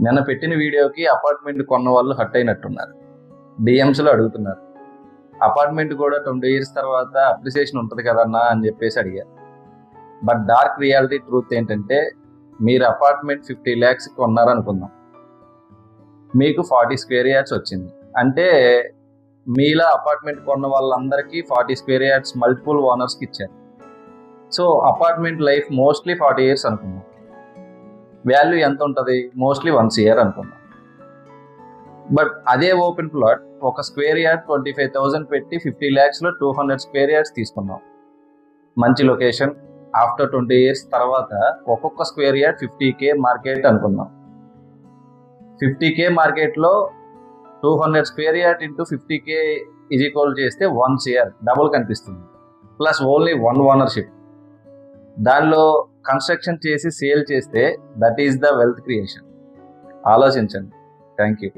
నిన్న పెట్టిన వీడియోకి అపార్ట్మెంట్ కొన్న వాళ్ళు హట్ అయినట్టున్నారు. డిఎమ్స్లో అడుగుతున్నారు. అపార్ట్మెంట్ కూడా 20 years తర్వాత అప్రిసియేషన్ ఉంటుంది కదన్నా అని చెప్పేసి అడిగారు. బట్ డార్క్ రియాలిటీ ట్రూత్ ఏంటంటే, మీరు అపార్ట్మెంట్ 50 lakhs కొన్నారనుకుందాం, మీకు 40 square yards వచ్చింది అంటే మీలా అపార్ట్మెంట్ కొన్న వాళ్ళందరికీ 40 square yards మల్టిపుల్ ఓనర్స్కి ఇచ్చారు. So apartment life mostly 40 years అనుకుందాం. వాల్యూ ఎంత ఉంటుంది? మోస్ట్లీ 1 year అనుకుందాం. బట్ అదే ఓపెన్ ప్లాట్ ఒక స్క్వేర్ యార్డ్ 25,000 పెట్టి 50 lakhsలో 200 square yards తీసుకున్నాం. మంచి లొకేషన్. ఆఫ్టర్ 20 years తర్వాత ఒక్కొక్క స్క్వేర్ యార్డ్ 50K మార్కెట్ అనుకుందాం. 50K మార్కెట్లో 200 square yard into 50K is equal చేస్తే 1 year డబుల్ కనిపిస్తుంది. Plus only 1 ownership. దానిలో కన్స్ట్రక్షన్ చేసి సేల్ చేస్తే that is the wealth creation. ఆలోచించండి. Thank you.